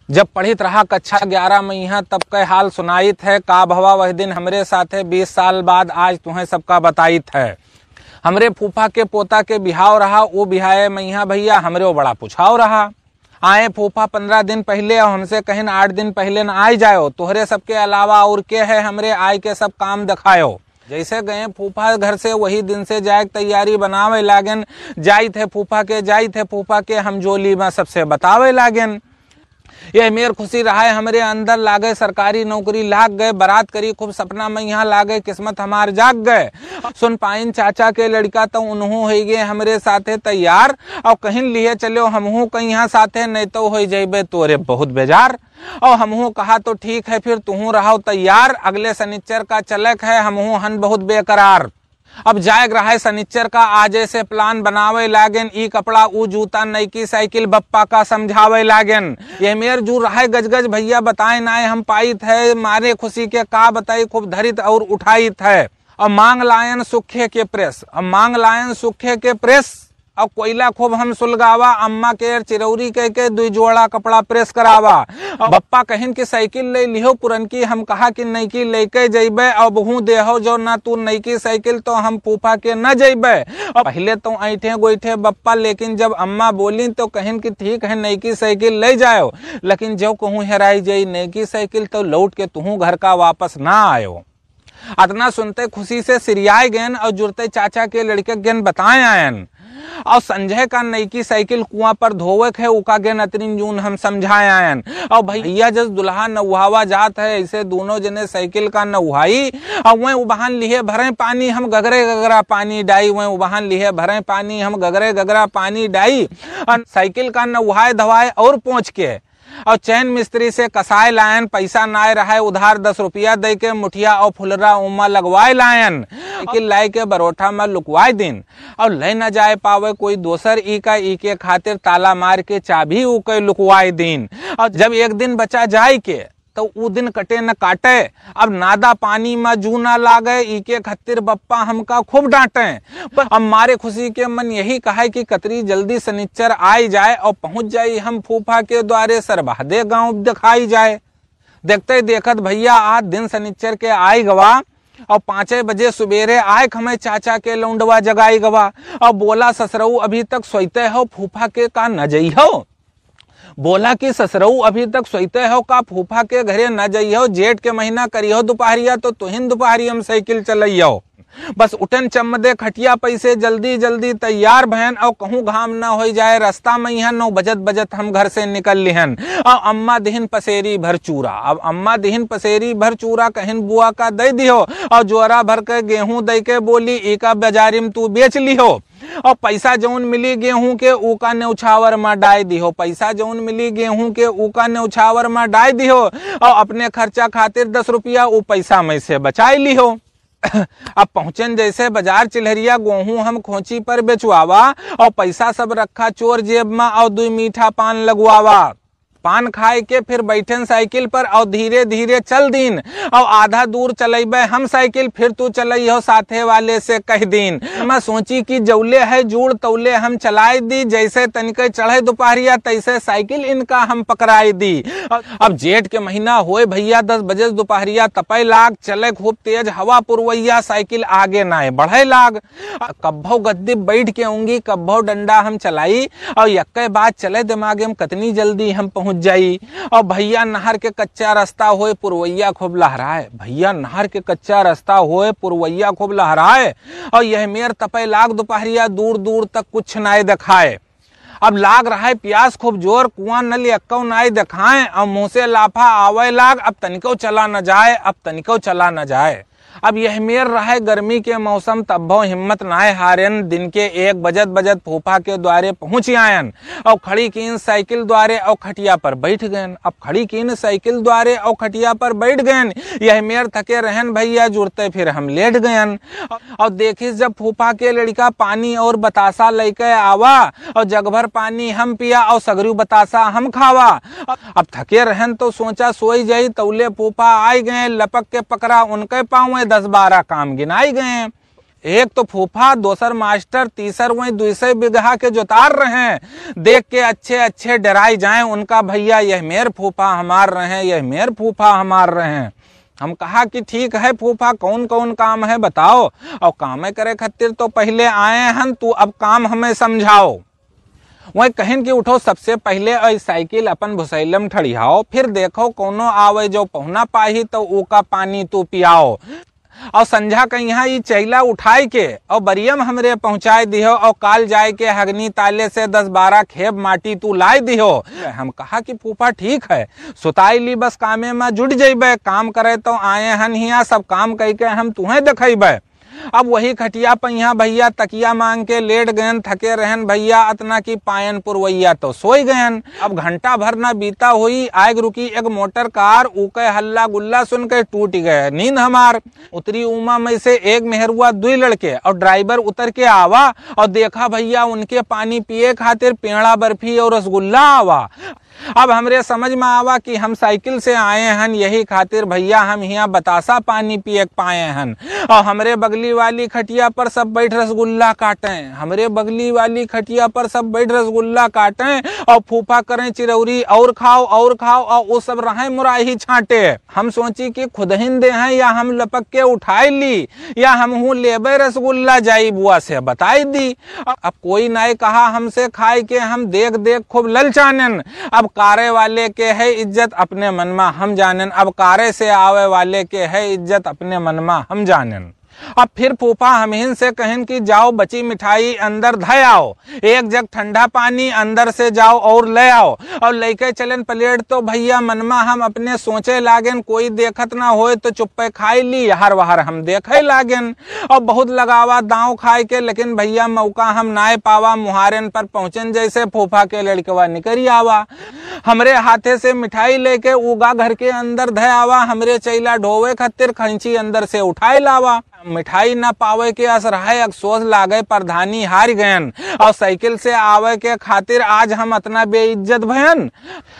जब पढ़ित रहा कक्षा 11 में यहाँ तब के हाल सुनाइत है। का भवा वह दिन हमरे साथे 20 साल बाद आज तुम्हें सबका बताइत है। हमरे फूफा के पोता के बिहाव रहा, वो बिहाए में यहाँ भैया हमरे वो बड़ा पुछाव रहा। आए फूफा 15 दिन पहले और हमसे कहीं 8 दिन पहले न आए जाओ। तोहरे सबके अलावा और के है हमरे आय के सब काम दिखायो। जैसे गए फूफा घर से वही दिन से जाए तैयारी बनावे लागन। जाई थे फूफा के हम जोली में सबसे बतावे लागन। ये मेर खुशी रहा है हमरे अंदर लागे सरकारी नौकरी लाग गए। बारात करी खूब सपना में यहाँ लागे, किस्मत हमार जाग गए। सुन पाइन चाचा के लड़का तो उन्हों हो गए हमरे साथे तैयार। और कहीं लिए चलो हमहू कहीं यहाँ साथे, नहीं तो हो जाइबे तोरे बहुत बेजार। और हमहू कहा तो ठीक है फिर तुहू रहो तैयार। अगले शनिचर का चलक है हमहू हन बहुत बेकरार। अब जाएग रहा है शनिचर का आजे से प्लान बनावे लागेन। ई कपड़ा ऊ जूता नईकी साइकिल बप्पा का समझावे लागेन। ये मेर जू रहा है गजगज भैया बताए नाए हम पाइत है। मारे खुशी के का बताई खूब धरित और उठाइत है। अब मांग लायन सुखे के प्रेस। अब कोयला खूब हम सुलगावा। अम्मा के चिरौरी के 2 जोड़ा कपड़ा प्रेस करावा। बप्पा कहिन की साइकिल ले लिहो पुरनकी। हम कहा कि नईकी लेके जइबे। और बहु देहो जो ना तू नईकी साइकिल तो हम फूफा के न जइबे। पहले तो ऐठे गोईठे बप्पा, लेकिन जब अम्मा बोली तो कहिन कि ठीक है नईकी साइकिल ले जाओ। लेकिन जो कहूँ हेराई जाई नईकी साइकिल तो लौट के तुहू घर का वापस ना आयो। अतना सुनते खुशी से सिरियाए गयन और जुड़ते चाचा के लड़के गेन बताए आयन। और संजय का नईकी साइकिल कुआं पर धोवे है उका गेन अतरिन जून हम समझाए आयन। और भैया जस दुल्हा नौहावा जात है ऐसे दोनों जने साइकिल का नौहाई। और वह उबहान लिए भरे पानी हम गगरे गगरा पानी डाई। वह उबहान लिए भरे पानी हम गगरे गगरा पानी डाई। और साइकिल का नौहाए धवाए और पहुंच के और चैन मिस्त्री से कसाए लायन। पैसा नाय रहा उधार 10 रुपया दे के मुठिया और फुलरा उमा लगवाए लायन। लाई के बरोठा में लुकवाए दिन। और ले न जाए पावे कोई दोसर ई के खातिर ताला मार के चाबी ऊ के लुकवाए दिन। और जब एक दिन बचा जाए के तो ऊ दिन कटे न काटे। अब नादा पानी में जू ना लागे ई के खातिर बप्पा हमका खूब डांटे। अब मारे खुशी के मन यही कहा कि कतरी जल्दी शनिचर आई जाए और पहुंच जाई हम फूफा के द्वारे सरबहदे गांव दिखाई जाए। देखते देखत भैया आज दिन शनिचर के आई गवा। और 5 बजे सुबेरे आए हमें चाचा के लौंडवा जगाई गवा। और बोला ससरऊ अभी तक सोते हो फूफा के का न जई हो। बोला कि ससरऊ अभी तक सोते हो का फूफा के घरे न जइयो। जेठ के महीना करियो दोपहरिया तो तुहिन दोपहरिया में साइकिल चलइयो। बस उठन चम्मदे खटिया पैसे जल्दी जल्दी तैयार भहन। और कहूँ घाम न हो जाए रास्ता में यहाँ 9 बजत हम घर से निकल लिहन। और अम्मा दिहन पसेरी भर चूरा। अब अम्मा दिहन पसेरी भर चूरा कहिन बुआ का दे दियो। और जोरा भर के गेहूं दे के बोली एका बाजारी में तू बेच लिहो। और पैसा जौन मिली गेहूं के ऊका न्यौछावर में डाय दिहो। पैसा जौन मिली गेहूं के ऊका न्यौछावर में डाय दिहो। और अपने खर्चा खातिर 10 रुपया वो पैसा में से बचाई लिहो। अब पहुंचन जैसे बाजार चिल्हरिया गेहूं हम खोची पर बेचवावा। और पैसा सब रखा चोर जेब में और 2 मीठा पान लगवावा। पान खाए के फिर बैठन साइकिल पर और धीरे धीरे चल दिन। और आधा दूर चलेबे हम साइकिल फिर तू चलइहो साथे वाले से कह दिन। मैं सोची कि जौले है जुड़ तौले हम चलाए दी। जैसे तनिके चढ़े दोपहरिया तैसे साइकिल इनका हम पकड़ाई दी। अब जेठ के महीना होए भैया 10 बजे दोपहरिया तपे लाग। चले खूब तेज हवा पुरवैया साइकिल आगे नाए बढ़े लाग। कब्भो गद्दी बैठ के आऊंगी कब्भो डंडा हम चलाई। और यक्के बाद चले दिमागे में कतनी जल्दी हम पहुंच जाई। और भैया नहर के कच्चा रास्ता होए पुरवैया खूब लहराए। भैया नहर के कच्चा रास्ता होए पुरवैया खूब लहराए। और यह मेर तपे लाग दोपहरिया दूर दूर तक कुछ नाय दिखाए। अब लाग रहा है प्यास खूब जोर कुआं नल यक्को नाय दिखाए। और मुंह से लाफा आवे लाग। अब तनिको चला न जाए। अब यह मेर रहा गर्मी के मौसम तब्भो हिम्मत नाय हारेन। दिन के 1 बजत फूफा के द्वारे पहुंच आयन। और खड़ी कीन साइकिल द्वारे और खटिया पर बैठ गयन। अब खड़ी कीन साइकिल द्वारे और खटिया पर बैठ गयन। यह मेर थके रहन भैया जुड़ते फिर हम लेट गयन। और देखिस जब फूफा के लड़का पानी और बतासा लेके आवा। और जग भर पानी हम पिया और सगरू बतासा हम खावा। अब थके रहन तो सोचा सोई जाई तौले फूफा आई गए। लपक के पकड़ा उनके पाँव 10-12 काम गिनाई गए। एक तो फूफा, दोसर मास्टर, तीसर वही 200 बीघा के जोतार रहे हैं। देख के अच्छे अच्छे डराई जाएं उनका भैया, यह मेर फूफा हमार रहे, यह मेर फूफा हमार रहे। हम कहा कि ठीक है फूफा, कौन कौन काम है बताओ, और काम करे खातिर तो पहले आए हैं, तू अब काम हमें समझाओ। वही कहन कि उठो, सबसे पहले साइकिल अपन भुसैलम ठड़ियाओ, फिर देखो कोनो आवे जो पहुना पाही तो ऊका पानी तू पियाओ। और संझा के यहाँ ये चैला उठाई के और बरियम हमरे पहुंचाए दिहो, और काल जाए के हगनी ताले से 10-12 खेप माटी तू लाई दिहो। हम कहा कि फूफा ठीक है, सुताई ली बस कामे में जुट जइबे, काम करे तो आए हन हिया, सब काम कई के हम तुम्हें दिखेबे। अब वही खटिया पहिया भैया तकिया मांग के लेट गयन, थके रहन भैया अतना की पायन पुरवैया तो सोई गयन। अब घंटा भर ना बीता हुई, आग रुकी एक मोटर कार, ऊके हल्ला गुल्ला सुन के टूट गए नींद हमार। उतरी उमा में से एक मेहरुआ 2 लड़के और ड्राइवर उतर के आवा, और देखा भैया उनके पानी पिए खातिर पेड़ा बर्फी और रसगुल्ला आवा। अब हमरे समझ में आवा कि हम साइकिल से आए हन, यही खातिर भैया हम यहाँ बतासा पानी पिए पाए हन। और हमरे बगली वाली खटिया पर सब बैठ रसगुल्ला काटे, हमरे बगली वाली खटिया पर सब बैठ रसगुल्ला काटे, और फूफा करें चिरौरी और खाओ, और वो सब रहे मुराही छाटे। हम सोची कि खुद हिन दे हैं, या हम लपक के उठाई ली, या हम हूँ लेबे रसगुल्ला जाई बुआ से बताई दी। अब कोई नहीं कहा हमसे खाए के, हम देख देख खूब ललचानन। अब कारे वाले के है इज्जत अपने मन में हम जानन, अब कारे से आवे वाले के है इज्जत अपने मन में हम जानन। अब फिर फूफा हमहिन से कहन कि जाओ बची मिठाई अंदर धय आओ, एक जग ठंडा पानी अंदर से जाओ और ले आओ, और लेके चलन प्लेट। तो भैया मनमा हम अपने सोचे लागेन, कोई देखत ना होए तो चुप्पे खाई ली, हर वहर हम देखे लागेन। और बहुत लगावा दांव खाए के, लेकिन भैया मौका हम नाए पावा, मुहारन पर पहुंचन जैसे फूफा के लड़कवा निकरी आवा, हमरे हाथे से मिठाई लेके उगा घर के अंदर धय आवा। हमरे चैला ढोवे खातिर खंची अंदर से उठाए लावा। मिठाई न पावे के असराय अफसोस लागे, प्रधानी हार गयन, और साइकिल से आवे के खातिर आज हम इतना बेइज्जत भयन।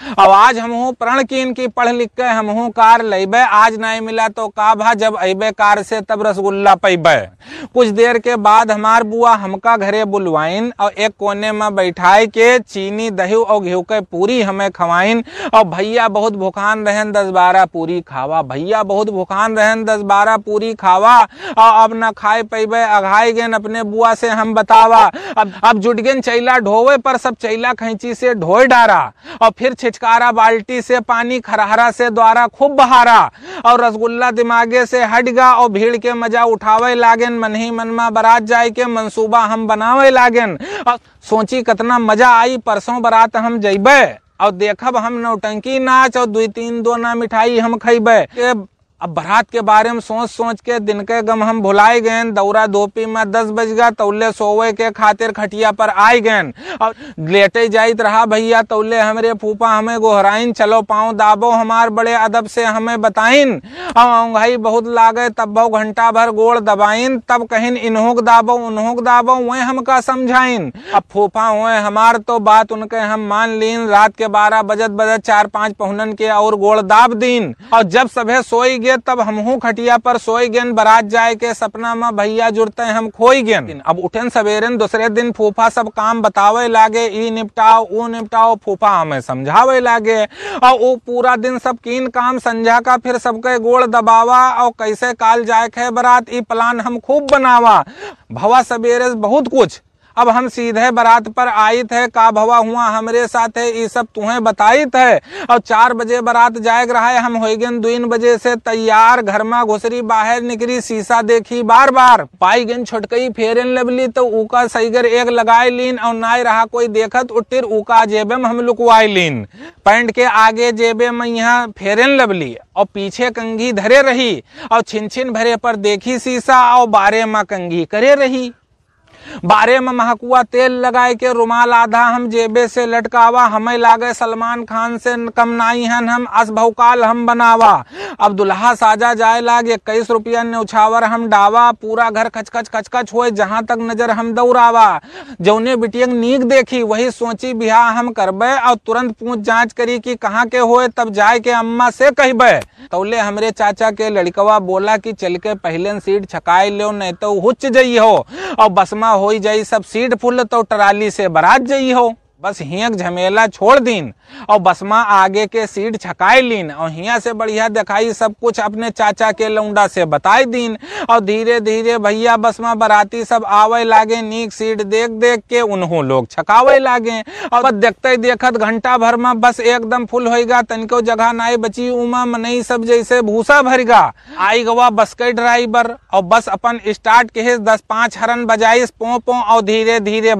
अब आज हम हूँ प्रण कीन की पढ़ लिख के हम हूँ कार लेबे, आज नहीं मिला तो का भा, जब अबे कार से तब रसगुल्ला पैबे। कुछ देर के बाद हमार बुआ हमका घरे बुलवाइन, और एक कोने में बैठाए के चीनी दही और घी के पूरी हमें खवाइन। और भैया बहुत भूखान रहन, 10-12 पूरी खावा, भैया बहुत भूखान रहन, 10-12 पूरी खावा। अब न खाए पैबे, अघाई गेन अपने बुआ से हम बतावा। अब जुट गेन चैला ढोवे पर, सब चैला खैंची से ढोए डारा, और फिर छिचकारा बाल्टी से पानी खरहरा से द्वारा खूब बहारा, और रसगुल्ला दिमागे से हट गा, और भीड़ के मजा उठावे लागेन। मन ही मन में बारात जाए के मंसूबा हम बनावे लागेन, और सोची कितना मजा आई, परसों बारात हम जइबे, और देखब हम नौटंकी नाच, और 2-3 दोना मिठाई हम खइबे। अब बारात के बारे में सोच सोच के दिन के गम हम भुलाए गए। दौरा दोपी में 10 बज गया, तौले सोवे के खातिर खटिया पर आए गए, और लेटे जाइत रहा भैया। तौले हमरे फूफा हमें गोहराइन, चलो पाँव दाबो, हमार बड़े अदब से हमें बताइन। और भाई बहुत लागे, तब घंटा भर गोड़ दबाइन, तब कहिन इन्होक दाबो उन्होक दाबो, वही हमका समझाइन। अब फूफा हुए हमार तो बात उनके हम मान लीन। रात के 12 बजत 4-5 पहुनन के और गोड़ दाब दीन, और जब सभे सोई तब हमहू खटिया पर सोई गेन। बारात जाए के सपना में भैया जुड़ते हम खोई गेन। अब उठन सवेरन दूसरे दिन फूफा सब काम बतावे लागे, ई निपटाओ ऊ निपटाओ, फूफा हमें समझावे लागे। और वो पूरा दिन सब कीन काम, संझा का फिर सबके गोड़ दबावा, और कैसे काल जाए खे बारात, ई प्लान हम खूब बनावा। भवा सवेरे बहुत कुछ। अब हम सीधे बारात पर आई थे, का भवा हुआ हमरे साथ है, ये सब तुम्हें बताई थे। और 4 बजे बारात जाएग रहा है, हम हो गए 2 बजे से तैयार। घर में घुसरी, बाहर निकली, शीशा देखी बार बार, पाई गेन छोटकई फेरन लबली, तो ऊका सईगर एक लगाए लीन, और ना रहा कोई देखत उठिर, ऊका जेबे में हम लुकवाई लीन। पैंट के आगे जेबे में यहाँ फेरन लबली, और पीछे कंघी धरे रही, और छिन छिन भरे पर देखी शीशा, और बारे में कंघी करे रही। बारे में महकुआ तेल लगाए के रुमाल आधा हम जेबे से लटकावा, हमें लागे सलमान खान से कम नाई हन हम अस भौकाल हम बनावा। अब दुल्हा साजा जाए लागे 21 रुपया न्यौछावर हम डावा, पूरा घर खचखच खचखच होए जहां तक नजर हम दौड़ावा। जौने बिटियंग नीक देखी वही सोची बिहार हम करबे और तुरंत पूछ जांच करी कि कहाँ के होए, तब जाए के अम्मा से कहबे। तौले हमरे चाचा के लड़कवा बोला कि चल के पहले सीट छकाए लो, नहीं तो हुच्च जई हो और बसमा हो जाई सब सीट फुल तो टराली से बारात जई हो। बस हिया झमेला छोड़ दीन और बसमा आगे के सीट छकाई लीन और हिया से बढ़िया दिखाई सब कुछ अपने चाचा के लौंडा से बताई दीन। और धीरे धीरे भैया बसमा बराती सब आवे लागे, नीक सीट देख देख के उन्हों लोग छकावे लागे। और देखते देखत घंटा भर में बस एकदम फुल होएगा, तनिको जगह नाई बची, उमा मनई सब जैसे भूसा भरगा। आई गवा बस के ड्राइवर और बस अपन स्टार्ट के 10-5 हरन बजाइस पों पों और धीरे धीरे